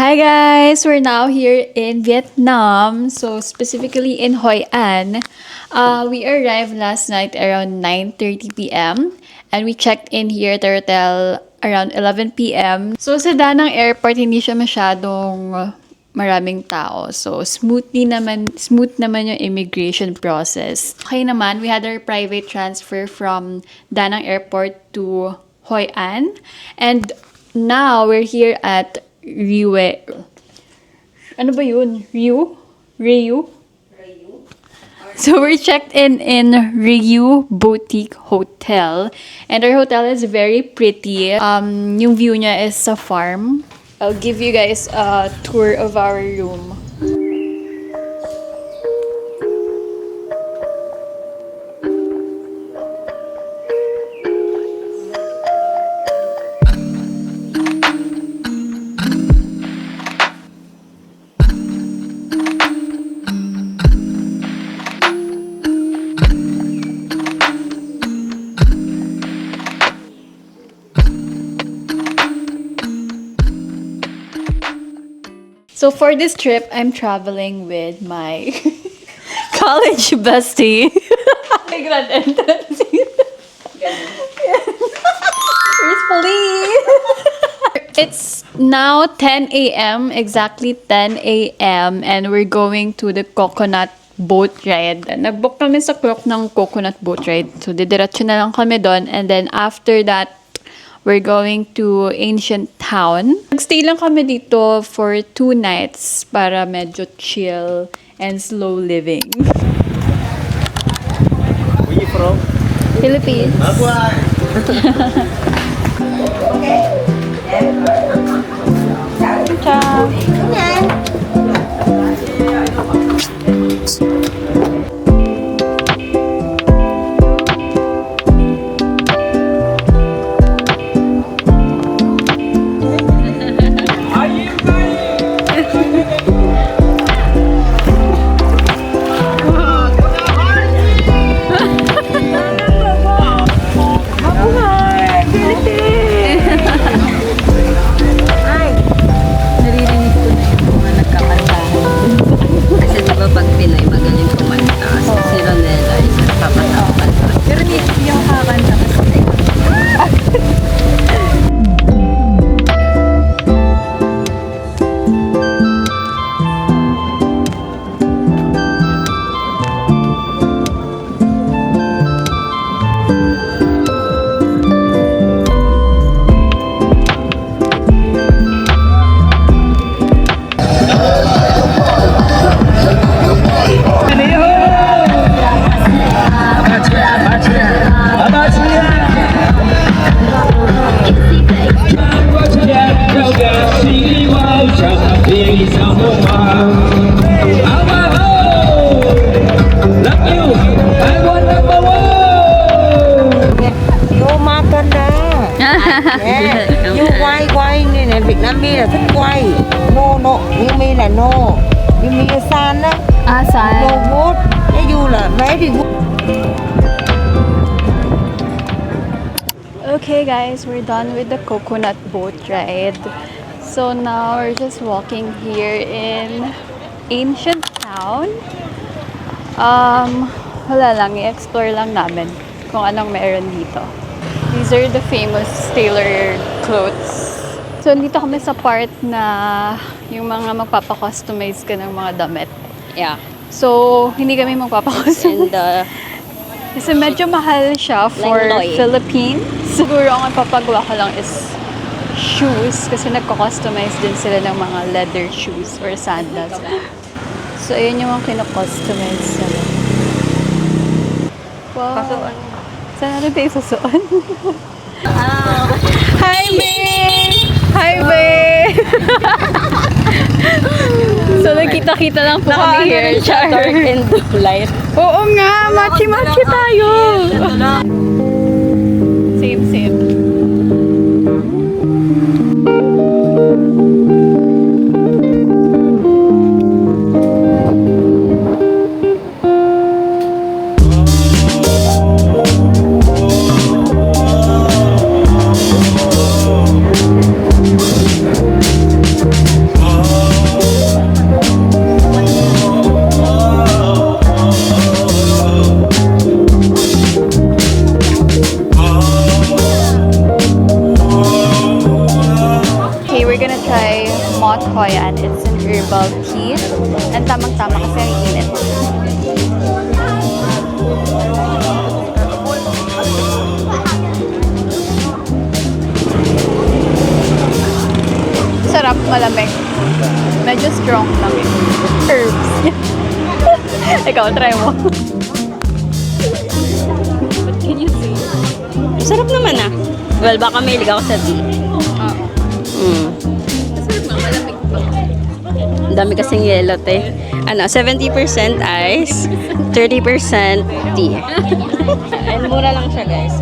Hi guys! We're now here in Vietnam, so specifically in Hoi An. We arrived last night around 9:30 p.m. and we checked in here at the hotel around 11 p.m. So sa Danang Airport, hindi siya masyadong maraming tao. So smooth naman yung immigration process. Okay naman, we had our private transfer from Danang Airport to Hoi An. And now we're here at Riue. Ano ba yun? Riu? So we're checked in Riu Boutique Hotel. And our hotel is very pretty. Yung view niya is sa farm. I'll give you guys a tour of our room. So for this trip, I'm traveling with my college bestie. My grand entrance. Where's Pauline? It's now 10 a.m. Exactly 10 a.m. And we're going to the coconut boat ride. Nag-book kami sa Klook ng coconut boat ride. So didiretso na lang kami doon. And then after that, we're going to Ancient Town. Nagstay lang kami dito for 2 nights para medyo chill and slow living. Where you from? Philippines. Ciao. You quay như này Việt Nam mi là thích quay. No, you mean là no. You mean là san á. San. No good. Cái you là very good. Okay guys, we're done with the coconut boat ride. So now we're just walking here in Ancient Town. Wala lang, i-explore lang namin kung anong meron dito. These are the famous tailor clothes. So dito kami sa part na yung mga magpapakustomize ka ng mga damit. Yeah. So hindi kami magpapakustomize. And Kasi medyo mahal siya for Langloy. Philippines. Siguro ang papagawa ko lang is shoes kasi nagko-customize din sila ng mga leather shoes or sandals. So, ayun yung mga kino-customize sila. Wow. Saan natin tayo susuon? Hi, babe! Hi, babe! So, nagkita-kita lang po kami here. dark and light. Oo nga! Machi-machi tayo! Same. malamig. Medyo strong lang eh. Herbs. Ikaw, try mo. What can you say? Sarap naman ah. Well, baka mahilig ako sa tea. Masarap nga, malamig pa. Ang dami kasing yellow, te. 70% ice, 30% tea. And mura lang siya, guys.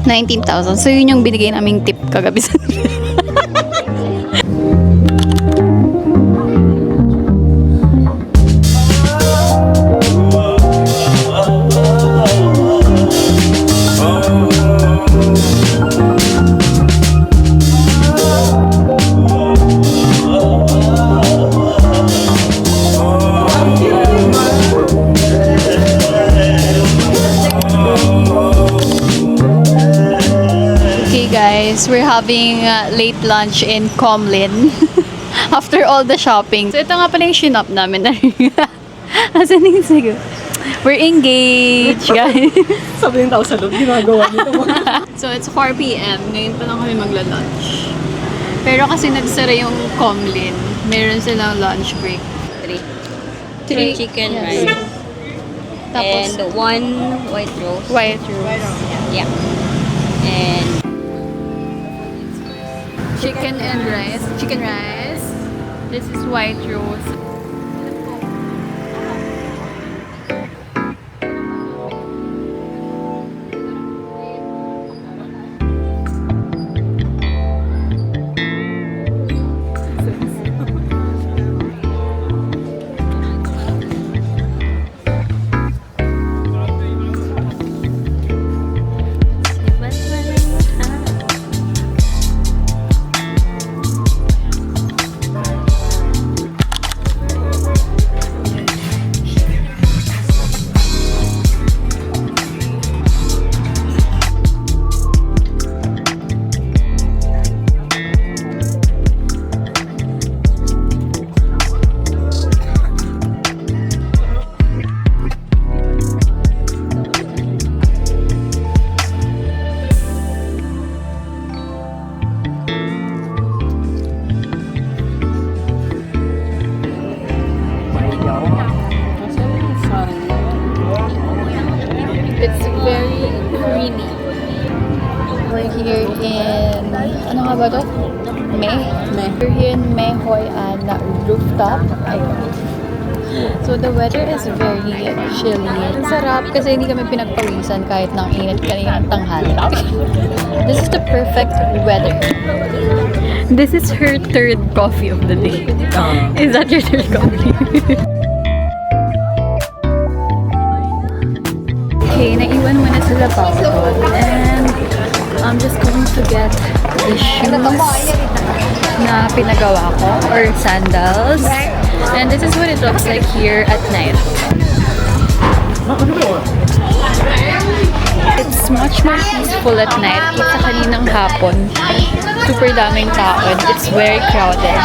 19,000. So, yun yung binigay naming tip kagabi sa Okay guys, we're having late lunch in Comlin after all the shopping. So ito nga pala yung shinop namin. Asan yung sagot? We're engaged, guys. Sabi ng tao sa loob, ginagawa nito. So it's 4 p.m. Ngayon pa lang kami magla-lunch. Pero kasi nagsara yung Comlin, meron silang lunch break. Three chicken Yes. rice. Tapos And one white roast. white roast. Yeah. And Chicken and rice. Chicken rice. This is white roast. It's very creamy. We're here in, ano nga ba to? We're here in Mae Hoi An rooftop. So the weather is very chilly. Ang sarap kasi hindi kami pinagpawisan kahit nang init kanina ng tanghali. This is the perfect weather. This is her third coffee of the day. Is that your third coffee? Okay, naiwan mo na sila Paul. And I'm just going to get the shoes na pinagawa ko, or sandals. And this is what it looks like here at night. It's much more peaceful at night kaysa kaninang hapon. Super daming taon. It's very crowded.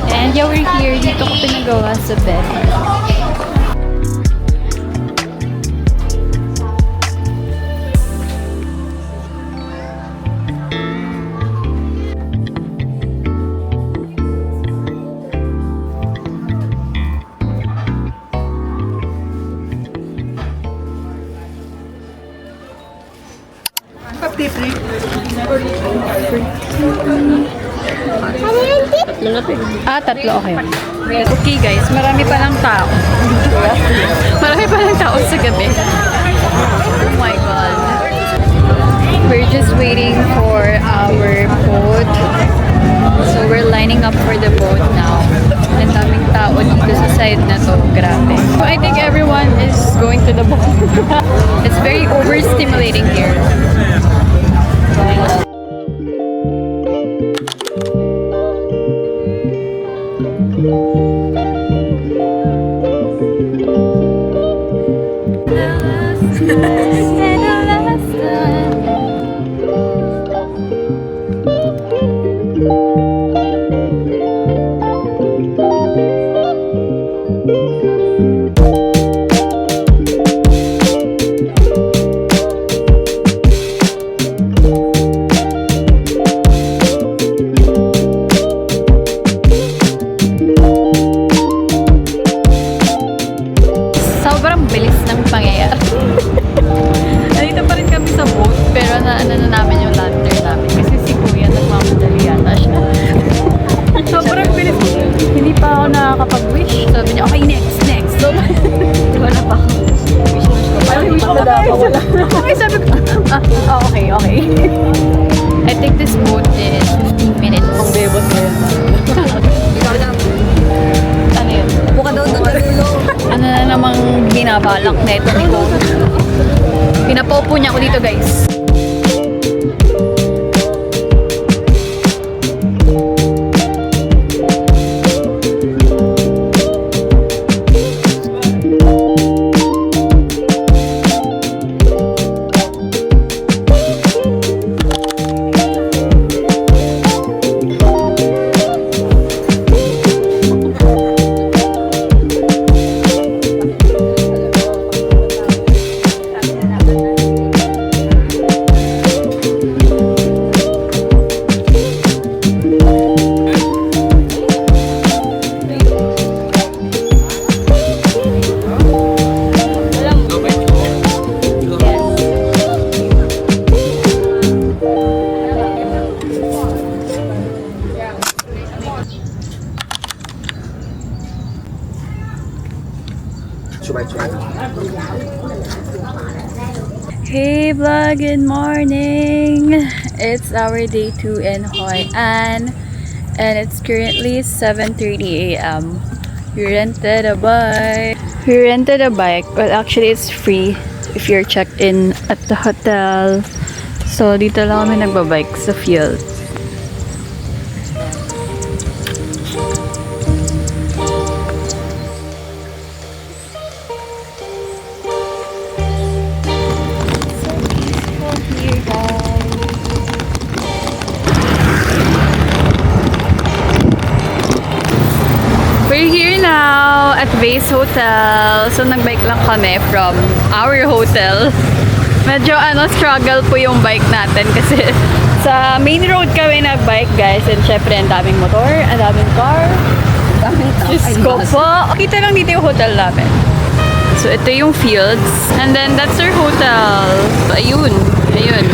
And yeah, we're here. Dito ko pinagawa sa bed. Tatlo, okay. Okay guys, marami pa lang tao. Marami pa lang tao sa gabi. Oh my God. We're just waiting for our boat. So we're lining up for the boat now. Ang daming tao dito sa side na to. Grabe. So I think everyone is going to the boat. It's very overstimulating here. bilis ng pangyayari. Nandito pa rin kami sa boat, pero na namin yung lantern namin. Kasi si Kuya nagmamadali yata siya. Sobrang bilis. Hindi pa ako nakakapag-wish. Sabi niya, okay, next. So, wala pa ako. Wish ko pa. Okay, sabi ko, okay. I think this boat is 15 minutes. Ang bebot mo yan. Ikaw na. Ano yun? Buka daw doon sa dulo. Ano na namang binabalak na ito ni Cole. Pinapaupo niya ako dito, guys. Hey vlog, good morning! It's our day 2 in Hoi An and it's currently 7:30 a.m. We rented a bike. Well, actually it's free if you're checked in at the hotel. So dito lang kami nagbabike sa field. We're here now at Vase Hotel. So, nagbike lang kami from our hotel. Medyo struggle po yung bike natin kasi sa main road kami nagbike, guys. And syempre, ang daming motor, ang daming car. Diyos ko po. Kita lang dito yung hotel namin. So, ito yung fields. And then, that's our hotel. So, ayun,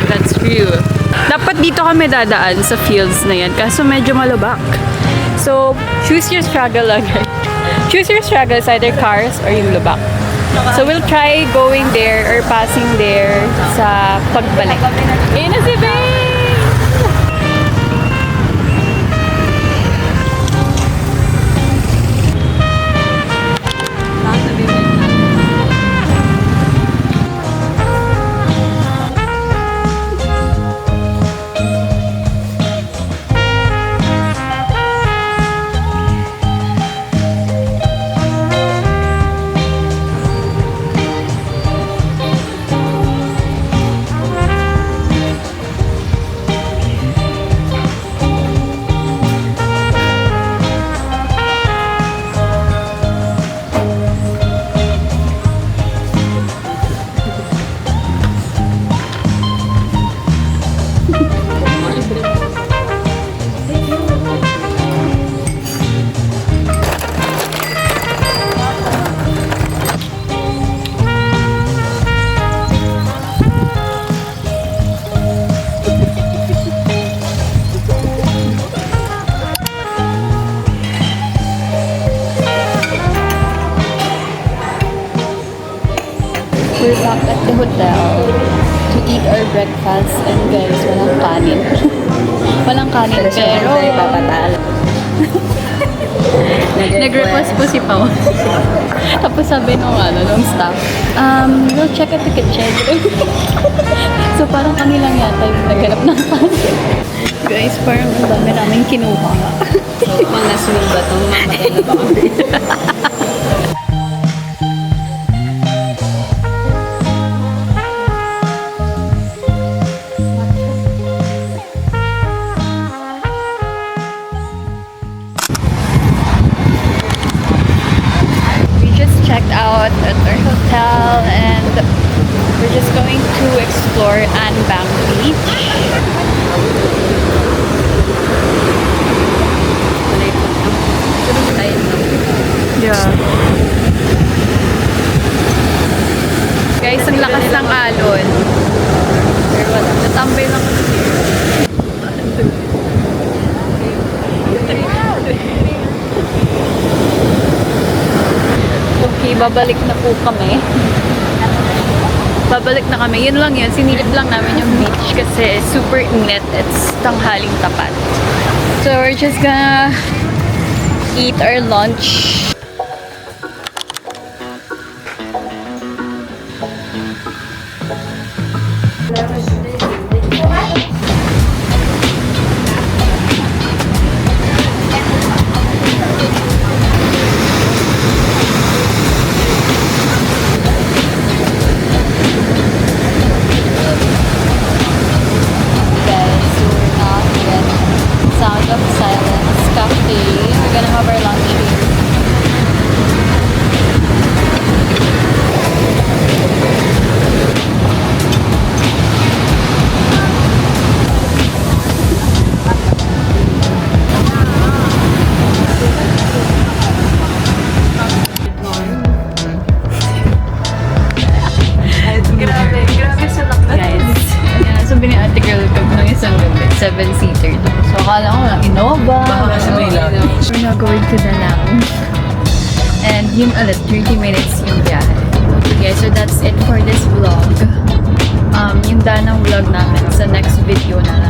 that's view. Dapat dito kami dadaan sa fields na yan. Kaso medyo malubak. So, choose your struggle lang. Choose your struggle. It's either cars or yung lubak. So, we'll try going there or passing there sa pagbalik. Ayun na si Babe! We're back at the hotel to eat our breakfast and guys, walang kanin. Walang kanin pero nag-request po si Pao. Tapos sabi nung staff, we'll check at the kitchen. So parang kanilang yata yung naghanap ng kanin. Guys, parang ang dami namin kinuha nga. So, pang naswing ba itong mamatay na ba kami? Checked out at our hotel and we're just going to explore Anbang Beach. Yeah. babalik na po kami. Babalik na kami. Yun lang yun. Sinilip lang namin yung beach kasi super init. It's tanghaling tapat. So we're just gonna eat our lunch. Guys, we're not yet Sound of Silence Cafe. We're gonna have our lunch here. Grabe sa laki, guys. Yan, sabi ni Ate Girl, kag nung isang gabi, 7-seater to. So, akala ko lang, Innova. We're now going to the lounge. And yun ulit, 30 minutes yung biyahe. Okay, so that's it for this vlog. Yung danang vlog namin sa next video na